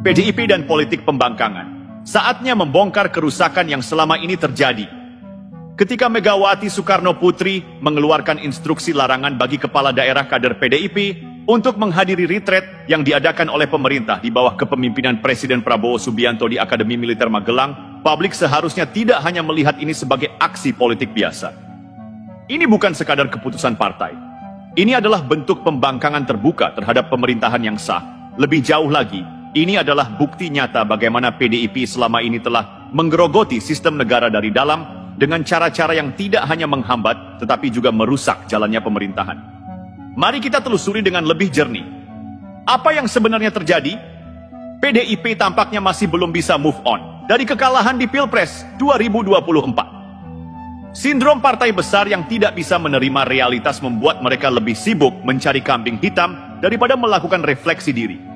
PDIP dan politik pembangkangan. Saatnya membongkar kerusakan yang selama ini terjadi. Ketika Megawati Soekarno Putri mengeluarkan instruksi larangan bagi kepala daerah kader PDIP untuk menghadiri retret yang diadakan oleh pemerintah di bawah kepemimpinan Presiden Prabowo Subianto di Akademi Militer Magelang, publik seharusnya tidak hanya melihat ini sebagai aksi politik biasa. Ini bukan sekadar keputusan partai. Ini adalah bentuk pembangkangan terbuka terhadap pemerintahan yang sah. Lebih jauh lagi, ini adalah bukti nyata bagaimana PDIP selama ini telah menggerogoti sistem negara dari dalam dengan cara-cara yang tidak hanya menghambat, tetapi juga merusak jalannya pemerintahan. Mari kita telusuri dengan lebih jernih. Apa yang sebenarnya terjadi? PDIP tampaknya masih belum bisa move on dari kekalahan di Pilpres 2024. Sindrom partai besar yang tidak bisa menerima realitas membuat mereka lebih sibuk mencari kambing hitam daripada melakukan refleksi diri.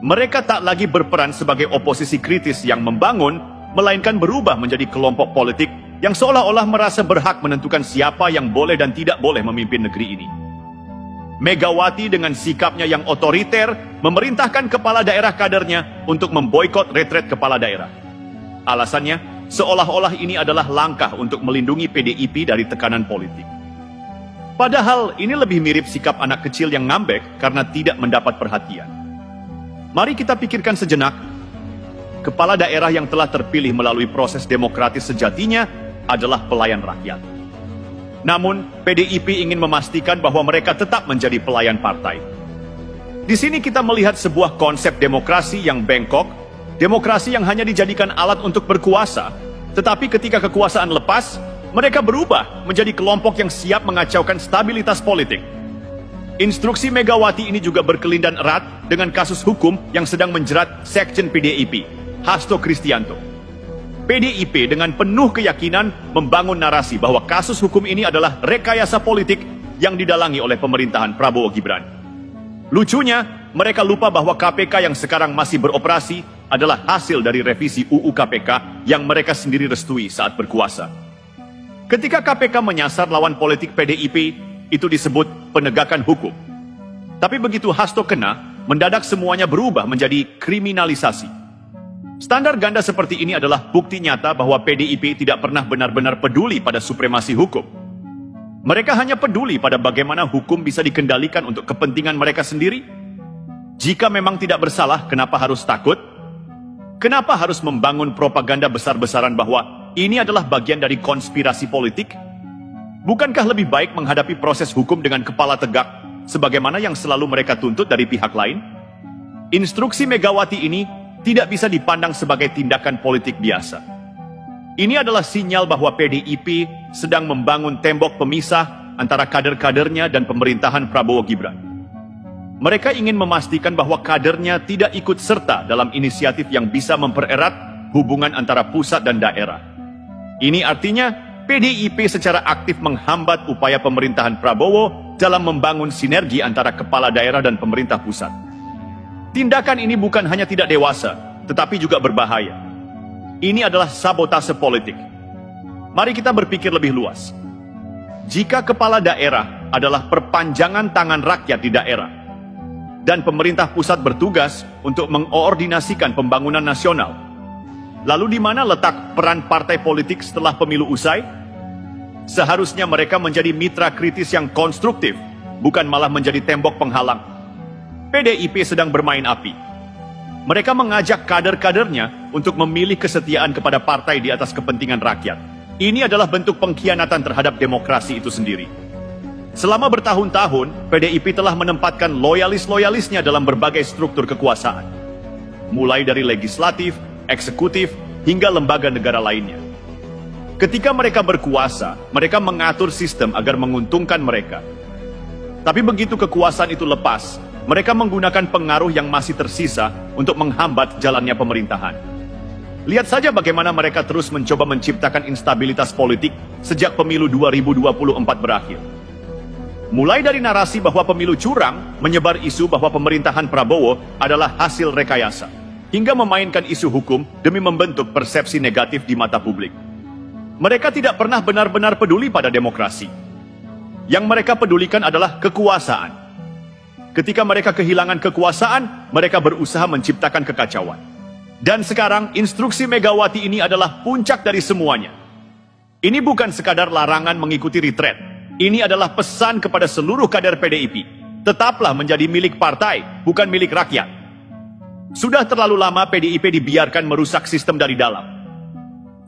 Mereka tak lagi berperan sebagai oposisi kritis yang membangun, melainkan berubah menjadi kelompok politik yang seolah-olah merasa berhak menentukan siapa yang boleh dan tidak boleh memimpin negeri ini. Megawati dengan sikapnya yang otoriter memerintahkan kepala daerah kadernya untuk memboikot retret kepala daerah. Alasannya, seolah-olah ini adalah langkah untuk melindungi PDIP dari tekanan politik. Padahal ini lebih mirip sikap anak kecil yang ngambek karena tidak mendapat perhatian. Mari kita pikirkan sejenak. Kepala daerah yang telah terpilih melalui proses demokratis sejatinya adalah pelayan rakyat. Namun, PDIP ingin memastikan bahwa mereka tetap menjadi pelayan partai. Di sini kita melihat sebuah konsep demokrasi yang bengkok, demokrasi yang hanya dijadikan alat untuk berkuasa, tetapi ketika kekuasaan lepas, mereka berubah menjadi kelompok yang siap mengacaukan stabilitas politik. Instruksi Megawati ini juga berkelindan erat dengan kasus hukum yang sedang menjerat Sekjen PDIP, Hasto Kristianto. PDIP dengan penuh keyakinan membangun narasi bahwa kasus hukum ini adalah rekayasa politik yang didalangi oleh pemerintahan Prabowo Gibran. Lucunya, mereka lupa bahwa KPK yang sekarang masih beroperasi adalah hasil dari revisi UU KPK yang mereka sendiri restui saat berkuasa. Ketika KPK menyasar lawan politik PDIP, itu disebut penegakan hukum. Tapi begitu Hasto kena, mendadak semuanya berubah menjadi kriminalisasi. Standar ganda seperti ini adalah bukti nyata bahwa PDIP tidak pernah benar-benar peduli pada supremasi hukum. Mereka hanya peduli pada bagaimana hukum bisa dikendalikan untuk kepentingan mereka sendiri. Jika memang tidak bersalah, kenapa harus takut? Kenapa harus membangun propaganda besar-besaran bahwa ini adalah bagian dari konspirasi politik? Bukankah lebih baik menghadapi proses hukum dengan kepala tegak, sebagaimana yang selalu mereka tuntut dari pihak lain? Instruksi Megawati ini tidak bisa dipandang sebagai tindakan politik biasa. Ini adalah sinyal bahwa PDIP sedang membangun tembok pemisah antara kader-kadernya dan pemerintahan Prabowo Gibran. Mereka ingin memastikan bahwa kadernya tidak ikut serta dalam inisiatif yang bisa mempererat hubungan antara pusat dan daerah. Ini artinya PDIP secara aktif menghambat upaya pemerintahan Prabowo dalam membangun sinergi antara kepala daerah dan pemerintah pusat. Tindakan ini bukan hanya tidak dewasa, tetapi juga berbahaya. Ini adalah sabotase politik. Mari kita berpikir lebih luas. Jika kepala daerah adalah perpanjangan tangan rakyat di daerah, dan pemerintah pusat bertugas untuk mengkoordinasikan pembangunan nasional, lalu di mana letak peran partai politik setelah pemilu usai? Seharusnya mereka menjadi mitra kritis yang konstruktif, bukan malah menjadi tembok penghalang. PDIP sedang bermain api. Mereka mengajak kader-kadernya untuk memilih kesetiaan kepada partai di atas kepentingan rakyat. Ini adalah bentuk pengkhianatan terhadap demokrasi itu sendiri. Selama bertahun-tahun, PDIP telah menempatkan loyalis-loyalisnya dalam berbagai struktur kekuasaan. Mulai dari legislatif, eksekutif, hingga lembaga negara lainnya. Ketika mereka berkuasa, mereka mengatur sistem agar menguntungkan mereka. Tapi begitu kekuasaan itu lepas, mereka menggunakan pengaruh yang masih tersisa untuk menghambat jalannya pemerintahan. Lihat saja bagaimana mereka terus mencoba menciptakan instabilitas politik sejak pemilu 2024 berakhir. Mulai dari narasi bahwa pemilu curang, menyebar isu bahwa pemerintahan Prabowo adalah hasil rekayasa, hingga memainkan isu hukum demi membentuk persepsi negatif di mata publik. Mereka tidak pernah benar-benar peduli pada demokrasi. Yang mereka pedulikan adalah kekuasaan. Ketika mereka kehilangan kekuasaan, mereka berusaha menciptakan kekacauan. Dan sekarang, instruksi Megawati ini adalah puncak dari semuanya. Ini bukan sekadar larangan mengikuti retreat. Ini adalah pesan kepada seluruh kader PDIP. Tetaplah menjadi milik partai, bukan milik rakyat. Sudah terlalu lama PDIP dibiarkan merusak sistem dari dalam.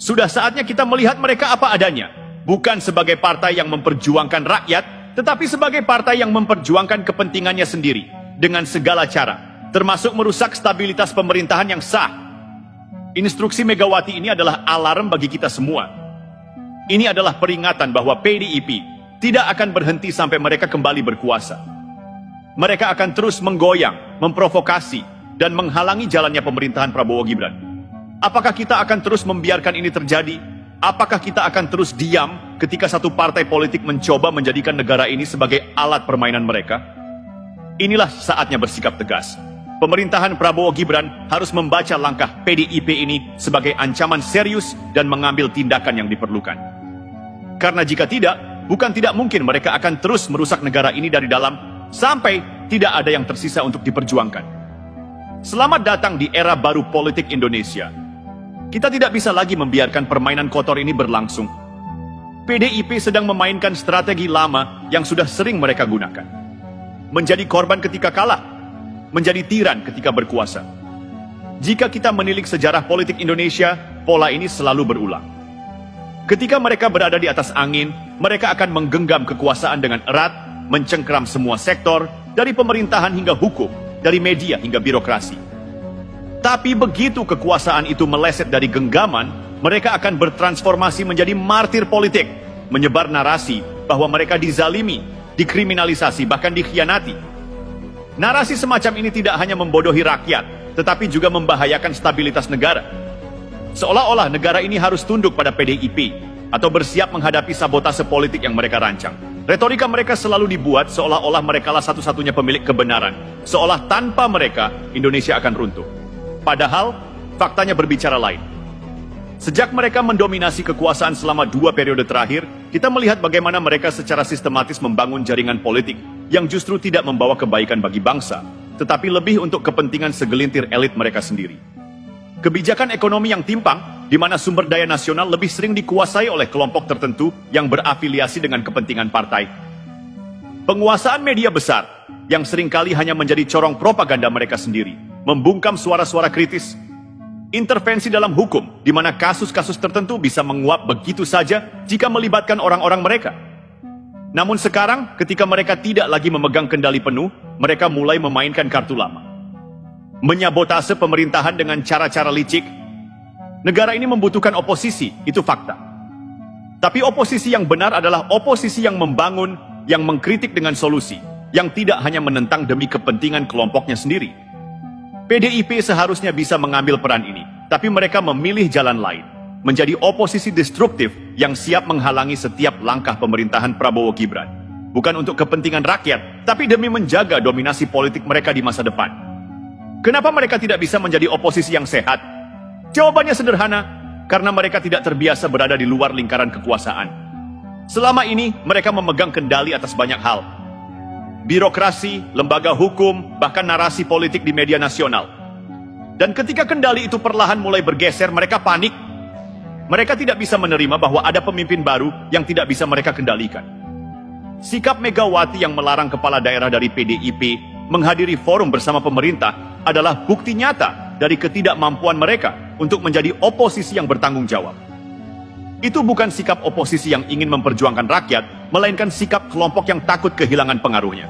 Sudah saatnya kita melihat mereka apa adanya. Bukan sebagai partai yang memperjuangkan rakyat, tetapi sebagai partai yang memperjuangkan kepentingannya sendiri. Dengan segala cara, termasuk merusak stabilitas pemerintahan yang sah. Instruksi Megawati ini adalah alarm bagi kita semua. Ini adalah peringatan bahwa PDIP tidak akan berhenti sampai mereka kembali berkuasa. Mereka akan terus menggoyang, memprovokasi, dan menghalangi jalannya pemerintahan Prabowo Gibran. Apakah kita akan terus membiarkan ini terjadi? Apakah kita akan terus diam ketika satu partai politik mencoba menjadikan negara ini sebagai alat permainan mereka? Inilah saatnya bersikap tegas. Pemerintahan Prabowo Gibran harus membaca langkah PDIP ini sebagai ancaman serius dan mengambil tindakan yang diperlukan. Karena jika tidak, bukan tidak mungkin mereka akan terus merusak negara ini dari dalam sampai tidak ada yang tersisa untuk diperjuangkan. Selamat datang di era baru politik Indonesia. Kita tidak bisa lagi membiarkan permainan kotor ini berlangsung. PDIP sedang memainkan strategi lama yang sudah sering mereka gunakan. Menjadi korban ketika kalah, menjadi tiran ketika berkuasa. Jika kita menilik sejarah politik Indonesia, pola ini selalu berulang. Ketika mereka berada di atas angin, mereka akan menggenggam kekuasaan dengan erat, mencengkram semua sektor, dari pemerintahan hingga hukum, dari media hingga birokrasi. Tapi begitu kekuasaan itu meleset dari genggaman, mereka akan bertransformasi menjadi martir politik, menyebar narasi bahwa mereka dizalimi, dikriminalisasi, bahkan dikhianati. Narasi semacam ini tidak hanya membodohi rakyat, tetapi juga membahayakan stabilitas negara. Seolah-olah negara ini harus tunduk pada PDIP, atau bersiap menghadapi sabotase politik yang mereka rancang. Retorika mereka selalu dibuat seolah-olah merekalah satu-satunya pemilik kebenaran, seolah tanpa mereka, Indonesia akan runtuh. Padahal, faktanya berbicara lain. Sejak mereka mendominasi kekuasaan selama 2 periode terakhir, kita melihat bagaimana mereka secara sistematis membangun jaringan politik yang justru tidak membawa kebaikan bagi bangsa, tetapi lebih untuk kepentingan segelintir elit mereka sendiri. Kebijakan ekonomi yang timpang, di mana sumber daya nasional lebih sering dikuasai oleh kelompok tertentu yang berafiliasi dengan kepentingan partai. Penguasaan media besar, yang seringkali hanya menjadi corong propaganda mereka sendiri, membungkam suara-suara kritis. Intervensi dalam hukum, di mana kasus-kasus tertentu bisa menguap begitu saja jika melibatkan orang-orang mereka. Namun sekarang, ketika mereka tidak lagi memegang kendali penuh, mereka mulai memainkan kartu lama. Menyabotase pemerintahan dengan cara-cara licik. Negara ini membutuhkan oposisi, itu fakta. Tapi oposisi yang benar adalah oposisi yang membangun, yang mengkritik dengan solusi, yang tidak hanya menentang demi kepentingan kelompoknya sendiri. PDIP seharusnya bisa mengambil peran ini, tapi mereka memilih jalan lain, menjadi oposisi destruktif yang siap menghalangi setiap langkah pemerintahan Prabowo Gibran. Bukan untuk kepentingan rakyat, tapi demi menjaga dominasi politik mereka di masa depan. Kenapa mereka tidak bisa menjadi oposisi yang sehat? Jawabannya sederhana, karena mereka tidak terbiasa berada di luar lingkaran kekuasaan. Selama ini, mereka memegang kendali atas banyak hal. Birokrasi, lembaga hukum, bahkan narasi politik di media nasional. Dan ketika kendali itu perlahan mulai bergeser, mereka panik. Mereka tidak bisa menerima bahwa ada pemimpin baru yang tidak bisa mereka kendalikan. Sikap Megawati yang melarang kepala daerah dari PDIP menghadiri forum bersama pemerintah adalah bukti nyata dari ketidakmampuan mereka untuk menjadi oposisi yang bertanggung jawab. Itu bukan sikap oposisi yang ingin memperjuangkan rakyat, melainkan sikap kelompok yang takut kehilangan pengaruhnya.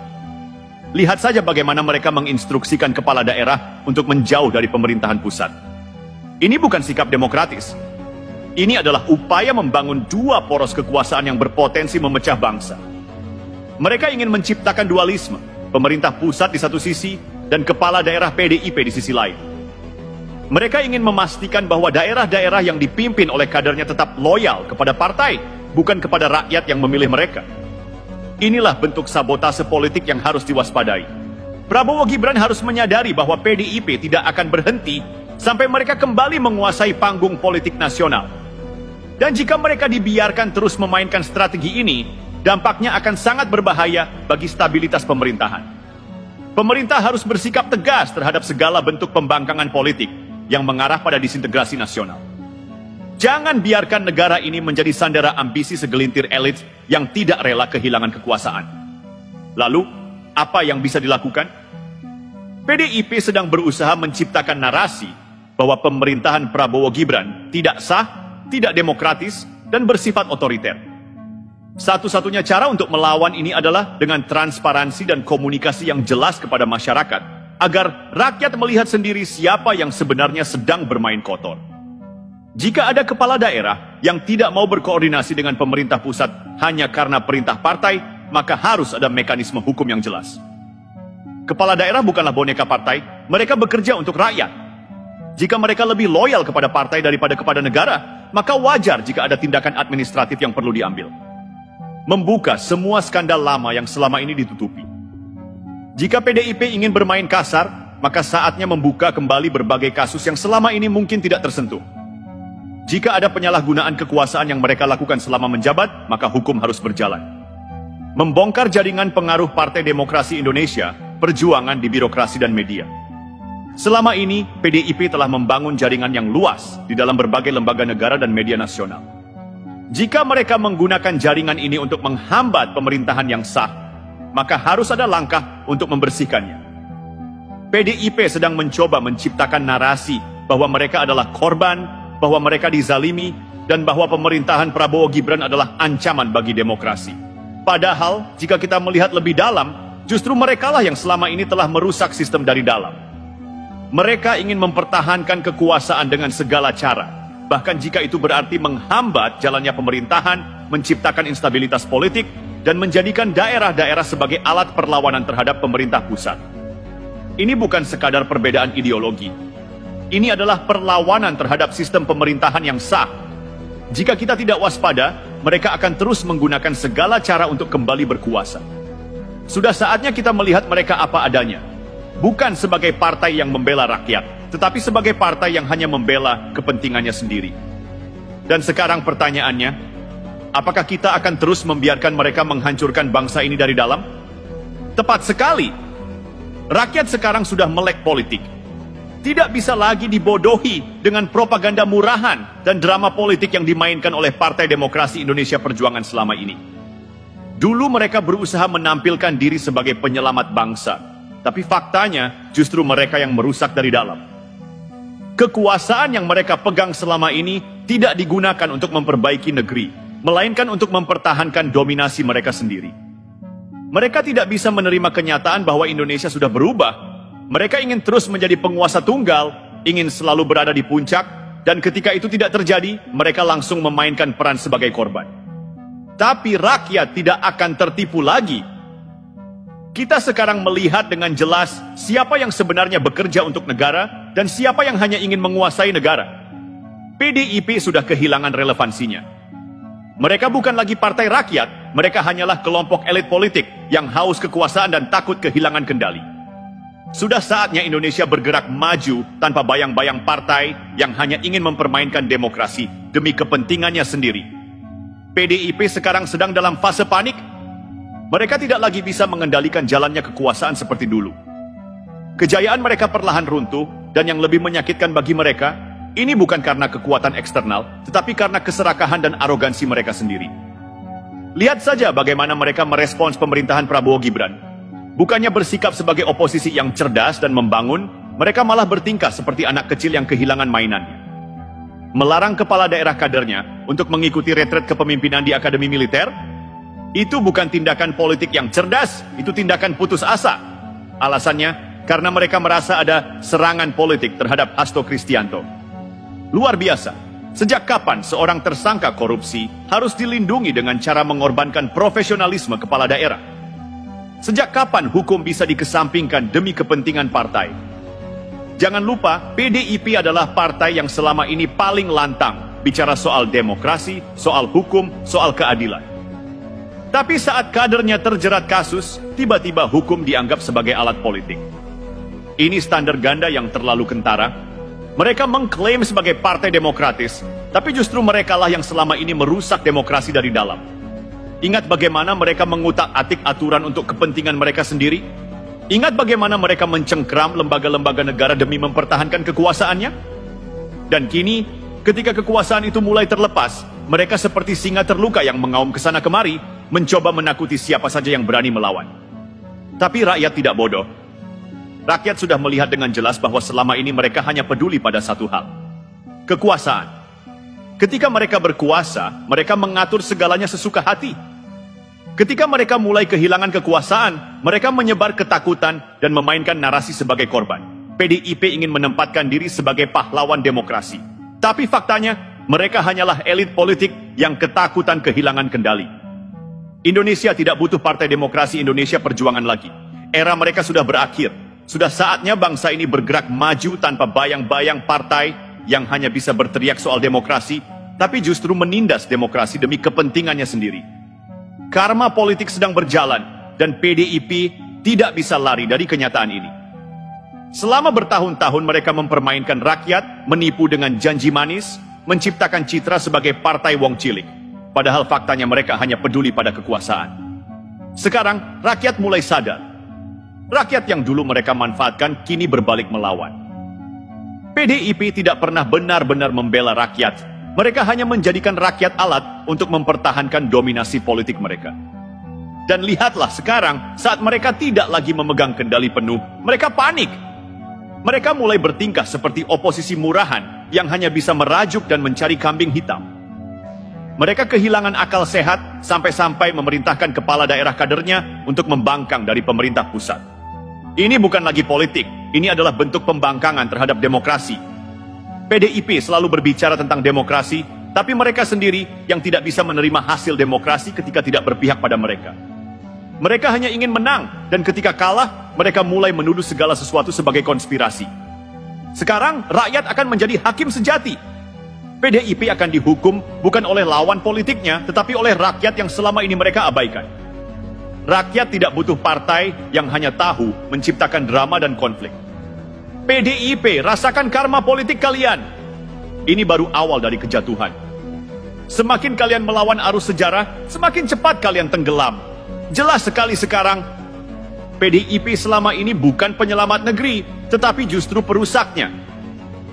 Lihat saja bagaimana mereka menginstruksikan kepala daerah untuk menjauh dari pemerintahan pusat. Ini bukan sikap demokratis. Ini adalah upaya membangun 2 poros kekuasaan yang berpotensi memecah bangsa. Mereka ingin menciptakan dualisme, pemerintah pusat di satu sisi, dan kepala daerah PDIP di sisi lain. Mereka ingin memastikan bahwa daerah-daerah yang dipimpin oleh kadernya tetap loyal kepada partai, bukan kepada rakyat yang memilih mereka. Inilah bentuk sabotase politik yang harus diwaspadai. Prabowo Gibran harus menyadari bahwa PDIP tidak akan berhenti sampai mereka kembali menguasai panggung politik nasional. Dan jika mereka dibiarkan terus memainkan strategi ini, dampaknya akan sangat berbahaya bagi stabilitas pemerintahan. Pemerintah harus bersikap tegas terhadap segala bentuk pembangkangan politik yang mengarah pada disintegrasi nasional. Jangan biarkan negara ini menjadi sandera ambisi segelintir elit yang tidak rela kehilangan kekuasaan. Lalu, apa yang bisa dilakukan? PDIP sedang berusaha menciptakan narasi bahwa pemerintahan Prabowo Gibran tidak sah, tidak demokratis, dan bersifat otoriter. Satu-satunya cara untuk melawan ini adalah dengan transparansi dan komunikasi yang jelas kepada masyarakat, agar rakyat melihat sendiri siapa yang sebenarnya sedang bermain kotor. Jika ada kepala daerah yang tidak mau berkoordinasi dengan pemerintah pusat hanya karena perintah partai, maka harus ada mekanisme hukum yang jelas. Kepala daerah bukanlah boneka partai, mereka bekerja untuk rakyat. Jika mereka lebih loyal kepada partai daripada kepada negara, maka wajar jika ada tindakan administratif yang perlu diambil. Membuka semua skandal lama yang selama ini ditutupi. Jika PDIP ingin bermain kasar, maka saatnya membuka kembali berbagai kasus yang selama ini mungkin tidak tersentuh. Jika ada penyalahgunaan kekuasaan yang mereka lakukan selama menjabat, maka hukum harus berjalan. Membongkar jaringan pengaruh Partai Demokrasi Indonesia, perjuangan di birokrasi dan media. Selama ini, PDIP telah membangun jaringan yang luas di dalam berbagai lembaga negara dan media nasional. Jika mereka menggunakan jaringan ini untuk menghambat pemerintahan yang sah, maka harus ada langkah untuk membersihkannya. PDIP sedang mencoba menciptakan narasi bahwa mereka adalah korban, bahwa mereka dizalimi, dan bahwa pemerintahan Prabowo Gibran adalah ancaman bagi demokrasi. Padahal, jika kita melihat lebih dalam, justru merekalah yang selama ini telah merusak sistem dari dalam. Mereka ingin mempertahankan kekuasaan dengan segala cara, bahkan jika itu berarti menghambat jalannya pemerintahan, menciptakan instabilitas politik, dan menjadikan daerah-daerah sebagai alat perlawanan terhadap pemerintah pusat. Ini bukan sekadar perbedaan ideologi. Ini adalah perlawanan terhadap sistem pemerintahan yang sah. Jika kita tidak waspada, mereka akan terus menggunakan segala cara untuk kembali berkuasa. Sudah saatnya kita melihat mereka apa adanya. Bukan sebagai partai yang membela rakyat, tetapi sebagai partai yang hanya membela kepentingannya sendiri. Dan sekarang pertanyaannya, apakah kita akan terus membiarkan mereka menghancurkan bangsa ini dari dalam? Tepat sekali. Rakyat sekarang sudah melek politik. Tidak bisa lagi dibodohi dengan propaganda murahan dan drama politik yang dimainkan oleh Partai Demokrasi Indonesia Perjuangan selama ini. Dulu mereka berusaha menampilkan diri sebagai penyelamat bangsa, tapi faktanya justru mereka yang merusak dari dalam. Kekuasaan yang mereka pegang selama ini tidak digunakan untuk memperbaiki negeri, melainkan untuk mempertahankan dominasi mereka sendiri. Mereka tidak bisa menerima kenyataan bahwa Indonesia sudah berubah. Mereka ingin terus menjadi penguasa tunggal, ingin selalu berada di puncak, dan ketika itu tidak terjadi, mereka langsung memainkan peran sebagai korban. Tapi rakyat tidak akan tertipu lagi. Kita sekarang melihat dengan jelas siapa yang sebenarnya bekerja untuk negara dan siapa yang hanya ingin menguasai negara. PDIP sudah kehilangan relevansinya. Mereka bukan lagi partai rakyat, mereka hanyalah kelompok elit politik yang haus kekuasaan dan takut kehilangan kendali. Sudah saatnya Indonesia bergerak maju tanpa bayang-bayang partai yang hanya ingin mempermainkan demokrasi demi kepentingannya sendiri. PDIP sekarang sedang dalam fase panik. Mereka tidak lagi bisa mengendalikan jalannya kekuasaan seperti dulu. Kejayaan mereka perlahan runtuh, dan yang lebih menyakitkan bagi mereka, ini bukan karena kekuatan eksternal, tetapi karena keserakahan dan arogansi mereka sendiri. Lihat saja bagaimana mereka merespons pemerintahan Prabowo Gibran. Bukannya bersikap sebagai oposisi yang cerdas dan membangun, mereka malah bertingkah seperti anak kecil yang kehilangan mainannya. Melarang kepala daerah kadernya untuk mengikuti retret kepemimpinan di Akademi Militer, itu bukan tindakan politik yang cerdas, itu tindakan putus asa. Alasannya, karena mereka merasa ada serangan politik terhadap Hasto Kristianto. Luar biasa, sejak kapan seorang tersangka korupsi harus dilindungi dengan cara mengorbankan profesionalisme kepala daerah? Sejak kapan hukum bisa dikesampingkan demi kepentingan partai? Jangan lupa, PDIP adalah partai yang selama ini paling lantang bicara soal demokrasi, soal hukum, soal keadilan. Tapi saat kadernya terjerat kasus, tiba-tiba hukum dianggap sebagai alat politik. Ini standar ganda yang terlalu kentara. Mereka mengklaim sebagai partai demokratis, tapi justru merekalah yang selama ini merusak demokrasi dari dalam. Ingat bagaimana mereka mengutak-atik aturan untuk kepentingan mereka sendiri? Ingat bagaimana mereka mencengkram lembaga-lembaga negara demi mempertahankan kekuasaannya? Dan kini, ketika kekuasaan itu mulai terlepas, mereka seperti singa terluka yang mengaum ke sana kemari, mencoba menakuti siapa saja yang berani melawan. Tapi rakyat tidak bodoh. Rakyat sudah melihat dengan jelas bahwa selama ini mereka hanya peduli pada satu hal: kekuasaan. Ketika mereka berkuasa, mereka mengatur segalanya sesuka hati. Ketika mereka mulai kehilangan kekuasaan, mereka menyebar ketakutan dan memainkan narasi sebagai korban. PDIP ingin menempatkan diri sebagai pahlawan demokrasi. Tapi faktanya, mereka hanyalah elit politik yang ketakutan kehilangan kendali. Indonesia tidak butuh Partai Demokrasi Indonesia Perjuangan lagi. Era mereka sudah berakhir. Sudah saatnya bangsa ini bergerak maju tanpa bayang-bayang partai yang hanya bisa berteriak soal demokrasi, tapi justru menindas demokrasi demi kepentingannya sendiri. Karma politik sedang berjalan, dan PDIP tidak bisa lari dari kenyataan ini. Selama bertahun-tahun mereka mempermainkan rakyat, menipu dengan janji manis, menciptakan citra sebagai partai wong cilik. Padahal faktanya mereka hanya peduli pada kekuasaan. Sekarang, rakyat mulai sadar. Rakyat yang dulu mereka manfaatkan, kini berbalik melawan. PDIP tidak pernah benar-benar membela rakyat. Mereka hanya menjadikan rakyat alat untuk mempertahankan dominasi politik mereka. Dan lihatlah sekarang, saat mereka tidak lagi memegang kendali penuh, mereka panik. Mereka mulai bertingkah seperti oposisi murahan yang hanya bisa merajuk dan mencari kambing hitam. Mereka kehilangan akal sehat sampai-sampai memerintahkan kepala daerah kadernya untuk membangkang dari pemerintah pusat. Ini bukan lagi politik, ini adalah bentuk pembangkangan terhadap demokrasi. PDIP selalu berbicara tentang demokrasi, tapi mereka sendiri yang tidak bisa menerima hasil demokrasi ketika tidak berpihak pada mereka. Mereka hanya ingin menang, dan ketika kalah, mereka mulai menuduh segala sesuatu sebagai konspirasi. Sekarang, rakyat akan menjadi hakim sejati. PDIP akan dihukum bukan oleh lawan politiknya, tetapi oleh rakyat yang selama ini mereka abaikan. Rakyat tidak butuh partai yang hanya tahu menciptakan drama dan konflik. PDIP, rasakan karma politik kalian. Ini baru awal dari kejatuhan. Semakin kalian melawan arus sejarah, semakin cepat kalian tenggelam. Jelas sekali sekarang, PDIP selama ini bukan penyelamat negeri, tetapi justru perusaknya.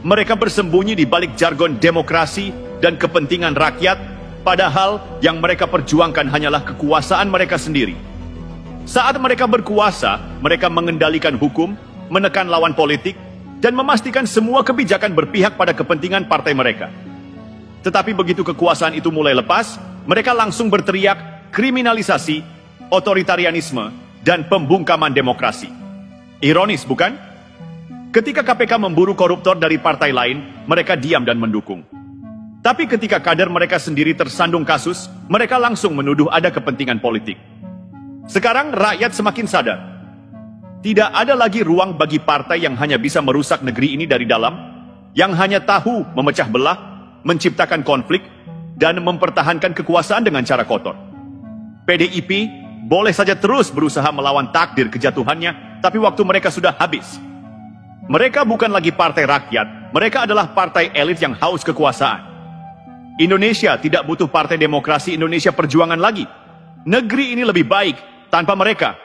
Mereka bersembunyi di balik jargon demokrasi dan kepentingan rakyat, padahal yang mereka perjuangkan hanyalah kekuasaan mereka sendiri. Saat mereka berkuasa, mereka mengendalikan hukum, menekan lawan politik, dan memastikan semua kebijakan berpihak pada kepentingan partai mereka. Tetapi begitu kekuasaan itu mulai lepas, mereka langsung berteriak kriminalisasi, otoritarianisme, dan pembungkaman demokrasi. Ironis, bukan? Ketika KPK memburu koruptor dari partai lain, mereka diam dan mendukung. Tapi ketika kader mereka sendiri tersandung kasus, mereka langsung menuduh ada kepentingan politik. Sekarang rakyat semakin sadar. Tidak ada lagi ruang bagi partai yang hanya bisa merusak negeri ini dari dalam, yang hanya tahu memecah belah, menciptakan konflik, dan mempertahankan kekuasaan dengan cara kotor. PDIP boleh saja terus berusaha melawan takdir kejatuhannya, tapi waktu mereka sudah habis. Mereka bukan lagi partai rakyat, mereka adalah partai elit yang haus kekuasaan. Indonesia tidak butuh Partai Demokrasi Indonesia Perjuangan lagi. Negeri ini lebih baik tanpa mereka.